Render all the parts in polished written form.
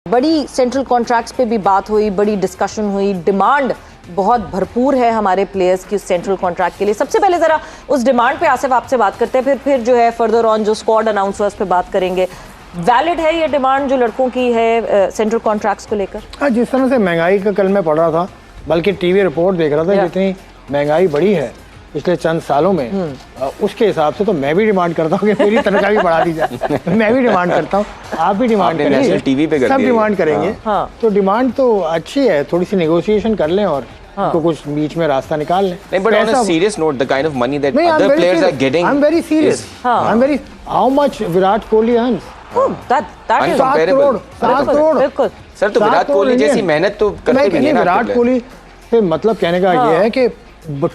बड़ी central contracts पे भी बात हुई, बड़ी डिस्कशन हुई, डिमांड बहुत भरपूर है हमारे प्लेयर्स की उस सेंट्रल कॉन्ट्रैक्ट के लिए। सबसे पहले जरा उस डिमांड पे आसिफ आपसे बात करते हैं, फिर जो है फर्दर ऑन जो स्क्वाड अनाउंस हुआ उस पे बात करेंगे। वैलिड है ये डिमांड जो लड़कों की है सेंट्रल कॉन्ट्रैक्ट्स को लेकर? हाँ, जिस तरह से महंगाई का कल मैं पढ़ रहा था, बल्कि टीवी रिपोर्ट देख रहा था, जितनी महंगाई बढ़ी है पिछले चंद सालों में, उसके हिसाब से तो मैं भी डिमांड करता हूँ कि मेरी तनख्वाह भी बढ़ा दी जाए। मैं भी डिमांड करता हूँ, आप भी डिमांड करिए, टीवी पे सब डिमांड करेंगे। हाँ। तो डिमांड तो अच्छी है, थोड़ी सी नेगोशिएशन कर लें और तो कुछ बीच में रास्ता निकाल लें। नहीं, but on a serious note, the kind of money that other players are getting, I'm very serious. I'm very. How much Virat Kohli earns? that is 7 crore 7 crore. बिल्कुल सर, तो विराट कोहली जैसी मेहनत तो करते भी नहीं ना। विराट कोहली से मतलब कहने का ये है कि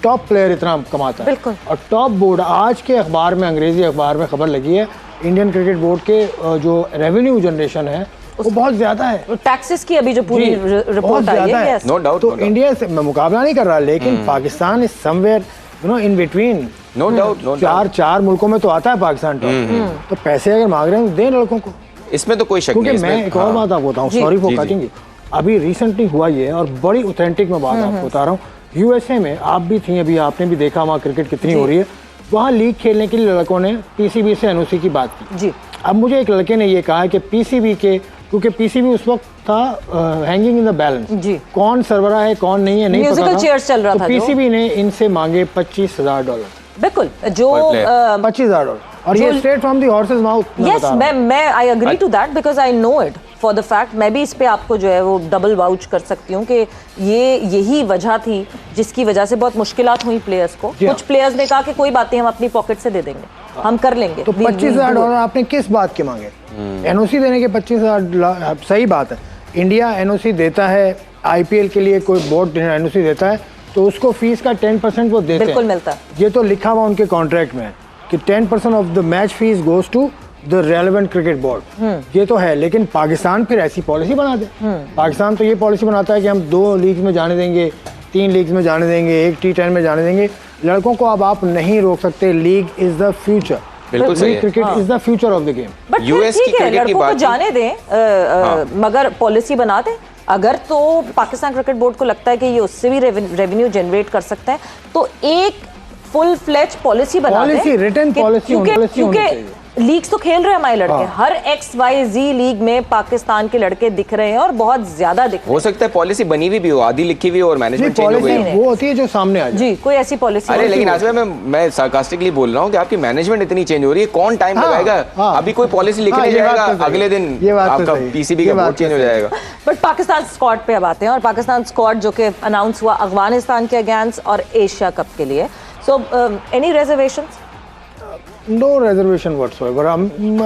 टॉप प्लेयर इतना कमाता है। बिल्कुल। और टॉप बोर्ड, आज के अखबार में, अंग्रेजी अखबार में खबर लगी है, इंडियन क्रिकेट बोर्ड के जो रेवेन्यू जनरेशन है वो बहुत ज्यादा है। टैक्सेस की अभी जो पूरी रिपोर्ट आई है, नो डाउट। तो इंडिया से मैं मुकाबला नहीं कर रहा, लेकिन Pakistan is somewhere in between. No doubt. चार मुल्कों में तो आता है पाकिस्तान टॉप। तो पैसे अगर मांग रहे हैं दें लड़कों को, इसमें तो कोई शक नहीं। क्योंकि मैं एक और बात आपको बताऊं, सॉरी फॉर कटिंग यू, अभी रिसेंटली हुआ ये और बड़ी ऑथेंटिक मैं बात आपको बता रहा हूँ। यूएसए में आप भी थी, अभी आपने भी देखा वहाँ क्रिकेट कितनी हो रही है। वहाँ लीग खेलने के लिए लड़कों ने पीसीबी से एनओसी की बात की जी। अब मुझे एक लड़के ने ये कहा है कि पीसीबी के, क्योंकि पीसीबी उस वक्त था हैंगिंग इन द बैलेंस, कौन सरवरा है कौन नहीं है नहीं पता था। म्यूजिकल चेयर्स चल रहा था। पीसीबी ने इनसे मांगे $25,000। बिल्कुल, जो $25,000 और ये straight from the horse's mouth. Yes, मैं I agree to that because I know it for the fact. मैं भी इस पे आपको जो है वो डबल वाउच कर सकती हूँ कि यही वजह थी जिसकी वजह से बहुत मुश्किलात हुई प्लेयर्स को। कुछ प्लेयर्स ने कहा कि कोई बात नहीं, हम अपनी पॉकेट से दे देंगे, हम कर लेंगे। तो $25,000 आपने किस बात के मांगे? एनओसी देने के $25,000 सही बात है। इंडिया एनओसी देता है, आईपीएल के लिए कोई बोर्ड एनओसी देता है तो उसको फीस का 10% वो देते हैं। बिल्कुल मिलता है। ये तो लिखा हुआ उनके कॉन्ट्रैक्ट में कि 10% of the match fees goes to the relevant cricket board. ये तो है, लेकिन पाकिस्तान फिर ऐसी पॉलिसी बना दे। पाकिस्तान तो ये पॉलिसी बनाता है कि हम 2 लीग में जाने देंगे, 3 लीग में जाने देंगे, 1 T10 में जाने देंगे। लड़कों को अब आप नहीं रोक सकते। League is the future, cricket is the future of the game. But US की क्रिकेट की बात को जाने दें, मगर पॉलिसी बना दें। अगर तो पाकिस्तान क्रिकेट बोर्ड को लगता है कि ये उससे भी रेवेन्यू जनरेट कर सकता है तो एक फुल फ्लेज पॉलिसी बना दें, रिटन पॉलिसी होनी चाहिए। लीग्स तो खेल रहे हैं हमारे लड़के, हर XYZ लीग में पाकिस्तान के लड़के दिख रहे हैं और बहुत ज्यादा दिख रहे हैं। हो सकता है पॉलिसी बनी हुई भी हो, आधी लिखी हुई हो और मैनेजमेंट चेंज हो गई हो। वो होती है जो सामने आ जाए। जी, कोई ऐसी पॉलिसी। अरे लेकिन आसिफ मैं सार्कास्टिकली बोल रहा हूँ कि आपकी मैनेजमेंट इतनी चेंज हो रही है, कौन टाइम लगाएगा? अभी कोई पॉलिसी लिखने जाएगा, अगले दिन आपका पीसीबी का बोर्ड चेंज हो जाएगा। बट पाकिस्तान स्क्वाड पे अब आते हैं, और पाकिस्तान स्क्वाड जो कि अनाउंस हुआ अफगानिस्तान के अगेंस्ट और एशिया कप के लिए। So any reservations? No reservation whatsoever.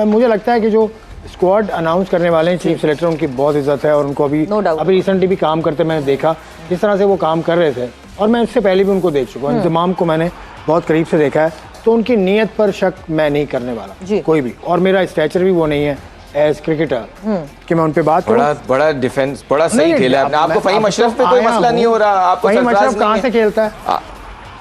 मुझे लगता है कि जो स्क्वाड अनाउंस करने वाले हैं चीफ सेलेक्टर, उनकी बहुत इज्जत है और उनको अभी रिसेंटली भी काम करते मैंने देखा जिस तरह से वो काम कर रहे थे, और मैं इससे पहले भी उनको देख चुका हूँ। इंतजाम को मैंने बहुत करीब से देखा है, तो उनकी नीयत पर शक मैं नहीं करने वाला कोई भी। और मेरा स्टैचर भी वो नहीं है एज क्रिकेटर कि मैं उन पे बात करूं। बड़ा डिफेंस, बड़ा सही खेला है आपको। फहीम अशरफ पे कोई मसला नहीं हो रहा, आपको फहीम अशरफ कहाँ से खेलता है?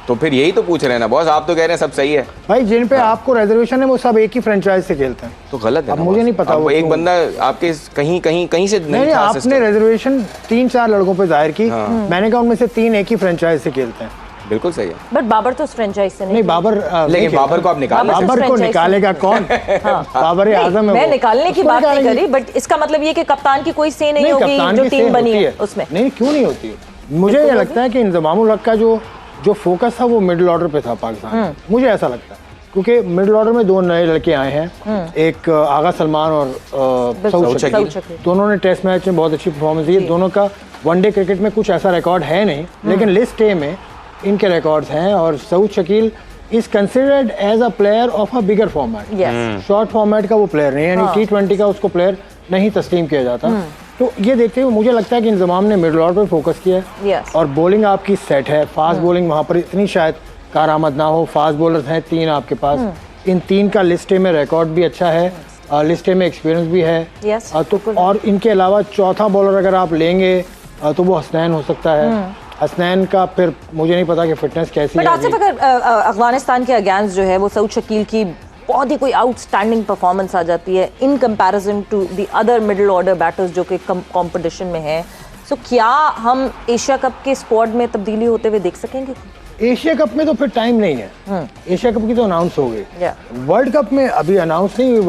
तो फिर यही तो पूछ रहे हैं ना बॉस, आप तो कह रहे हैं सब सही है भाई। जिन पे आपको रिजर्वेशन है वो सब एक ही फ्रांचाइज से खेलते हैं, तो गलत है। अब मुझे नहीं पता वो एक बंदा आपके कहीं से नहीं। आपने रिजर्वेशन 3-4 लड़कों पे जाहिर की, मैंने कहा उनमें से 3 एक ही फ्रांचाइज से खेलते हैं। बिल्कुल सही है। बट बाबर तो फ्रेंचाइज से नहीं। बाबर, लेकिन बाबर को आप निकाल, बाबर को निकालेगा कौन? बाबर आजम है। मैं निकालने की बात नहीं करी, बट इसका मतलब ये कि कप्तान की कोई से नहीं होगी जो टीम बनी है उसमें। नहीं, क्यों नहीं होती? मुझे ये लगता है कि इंतजामुल हक का जो फोकस था वो मिडिल ऑर्डर पे था पाकिस्तान। मुझे ऐसा लगता है क्योंकि मिडिल ऑर्डर में 2 नए लड़के आए हैं, एक आगा सलमान और सऊद शकील। दोनों ने टेस्ट मैच में बहुत अच्छी परफॉर्मेंस दी। दोनों का वनडे क्रिकेट में कुछ ऐसा रिकॉर्ड है नहीं, लेकिन लिस्ट ए में इनके रिकॉर्ड्स हैं। और Saud Shakeel is considered as a player of a bigger format. Short format का वो प्लेयर नहीं है, यानी T20 का उसको प्लेयर नहीं तस्लीम किया जाता। तो ये देखते हुए मुझे लगता है कि इंतजाम ने मिडिल ऑर्डर पर फोकस किया है। और बॉलिंग आपकी सेट है, फास्ट बॉलिंग वहाँ पर इतनी शायद कारआमद ना हो। फास्ट बॉलर्स हैं 3 आपके पास, इन 3 का लिस्टे में रिकॉर्ड भी अच्छा है, लिस्टे में एक्सपीरियंस भी है। तो और इनके अलावा चौथा बॉलर अगर आप लेंगे तो वो हसनैन हो सकता है। हसनैन का फिर मुझे नहीं पता कि फिटनेस कैसी है। अगर अफगानिस्तान के अगेंस्ट जो है वो सऊद शकील की बहुत ही कोई आउटस्टैंडिंग परफॉर्मेंस आ जाती है in comparison to the other middle order batters जो कि कंपटीशन में हैं, सो क्या हम एशिया कप के स्क्वाड में तब्दीली होते हुए देख सकेंगे? एशिया कप में तो फिर टाइम नहीं है, एशिया कप की तो अनाउंस हो गई। वर्ल्ड कप में अभी अनाउंस नहीं हुई,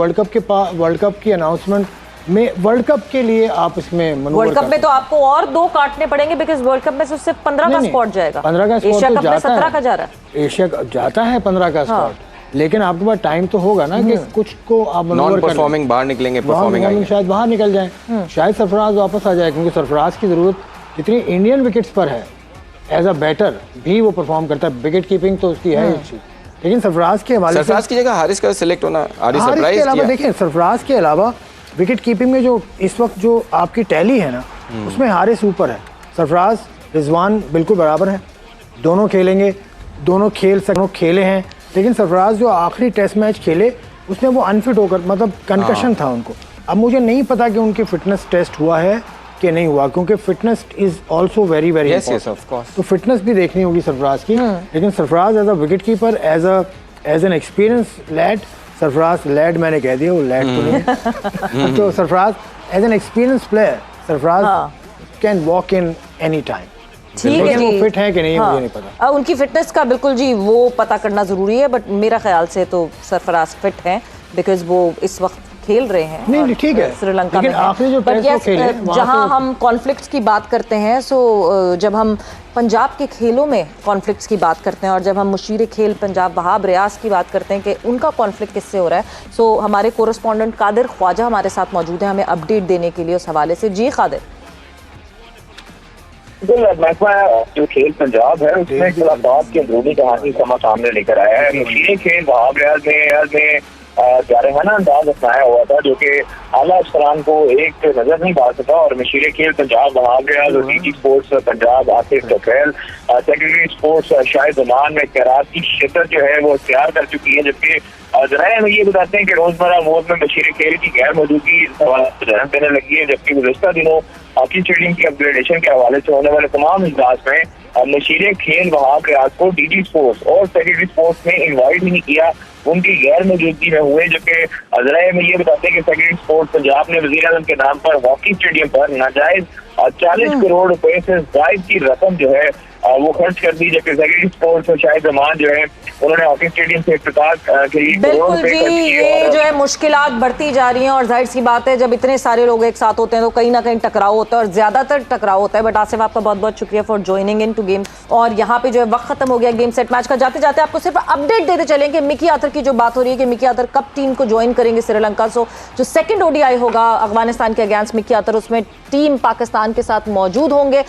वर्ल्ड कप की अनाउंसमेंट में वर्ल्ड कप के लिए आप इसमें वर्ल्ड कप में तो आपको और 2 काटने पड़ेंगे बिकॉज़ वर्ल्ड कप में सिर्फ 15 का स्पॉट जाएगा, 15 का स्पॉट एशिया तो कप में 17 का जा रहा है, एशिया कप जाता है 15 का स्पॉट, लेकिन आपके पास टाइम तो होगा ना कि कुछ को आप नॉन परफॉर्मिंग बाहर निकलेंगे, परफॉर्मिंग शायद बाहर निकल जाए, शायद सरफराज वापस आ जाए, क्योंकि सरफराज की जरूरत इतनी इंडियन विकेट्स पर है, एज अ बैटर भी वो परफॉर्म करता है, विकेट कीपिंग तो उसकी है अच्छी, लेकिन सरफराज के हवाले सरफराज की जगह हारिस का सिलेक्ट होना, हारिस के अलावा देखिए सरफराज के अलावा विकेट कीपिंग में जो इस वक्त जो आपकी टैली है ना, उसमें हारिस ऊपर है, सरफराज रिजवान बिल्कुल बराबर है, दोनों खेलेंगे, दोनों खेले हैं, लेकिन सरफराज जो आखिरी टेस्ट मैच खेले उसमें वो अनफिट होकर, मतलब कंकशन था उनको। अब मुझे नहीं पता कि उनकी फिटनेस टेस्ट हुआ है कि नहीं हुआ, क्योंकि fitness is also very very important, तो फिटनेस भी देखनी होगी सरफराज की। लेकिन Sarfaraz as a wicket keeper, as an experience lad, Sarfaraz lad मैंने कह दिया, वो लैड तो नहीं है तो Sarfaraz as an experience player, Sarfaraz can walk in any time. ठीक है जी, फिट है कि नहीं मुझे नहीं पता, उनकी फिटनेस का बिल्कुल जी वो पता करना जरूरी है, बट मेरा ख्याल से तो सरफराज फिट हैं बिकॉज वो इस वक्त खेल रहे हैं। नहीं ठीक है, श्रीलंका में आखिरी जो टेस्ट वो खेले, जहां हम कॉन्फ्लिक्ट्स की बात करते हैं, सो जब हम पंजाब के खेलों में कॉन्फ्लिक्ट्स की बात करते हैं और जब हम मुशीर खेल पंजाब वहाब रियाज की बात करते हैं कि उनका कॉन्फ्लिक्ट किससे हो रहा है, सो हमारे कोरेस्पॉन्डेंट कादिर ख्वाजा हमारे साथ मौजूद है हमें अपडेट देने के लिए उस हवाले से। जी कादिर। जो खेल पंजाब है उसमें जो बात की अंदरूनी कहानी सामने लेकर आया है, मुशीर खेल वहाब रियाज में जारहाना अंदाज अपनाया हुआ था जो कि आला अफसरान को एक नजर नहीं डाल सका, और मशीर खेल पंजाब वहाब रियाज और DG sports Punjab Asif Taufel, secretary sports Shahid उमान में कैरात की शिद्दत जो है वो इख्तियार कर चुकी है, जबकि जराए हमें ये बताते हैं कि रोजमर्रा अमूर में मशीर खेल की गैर मौजूदगी जहन देने लगी है, जबकि गुज़श्ता दिनों हॉकी स्टेडियम की अपग्रेडेशन के हवाले से होने वाले तमाम इजलास में मशीर खेल वहाब रियाज को डीजी स्पोर्ट्स और सेक्रेटरी स्पोर्ट्स ने इन्वाइट नहीं किया, उनकी गैर मौजूदगी में हुए, जबकि जराए में ये बताते हैं कि सेक्रेटरी स्पोर्ट्स पंजाब ने वज़ीर आज़म के नाम पर हॉकी स्टेडियम पर नाजायज 40 करोड़ रुपए से ज़ायद की रकम जो है वो खर्च कर दी, जबकि सेक्रेटरी स्पोर्ट्स और शाहिद उमान जो है उन्होंने हॉकी स्टेडियम से इफ्तिताह के लिए बिल्कुल जी, ये जो है मुश्किलात बढ़ती जा रही हैं और जाहिर सी बात है जब इतने सारे लोग एक साथ होते हैं तो कहीं ना कहीं टकराव होता है और ज्यादातर टकराव होता है। बट आसिफ आपका बहुत बहुत शुक्रिया for joining in to game, और यहाँ पे जो है वक्त खत्म हो गया गेम सेट मैच का। जाते जाते आपको सिर्फ अपडेट देते चलें कि मिकी आतर की जो बात हो रही है कि मिकी आतर कब टीम को ज्वाइन करेंगे श्रीलंका। सो जो सेकंड ओडीआई होगा अफगानिस्तान के अगेंस्ट मिकी आतर, उसमें टीम पाकिस्तान के साथ मौजूद होंगे।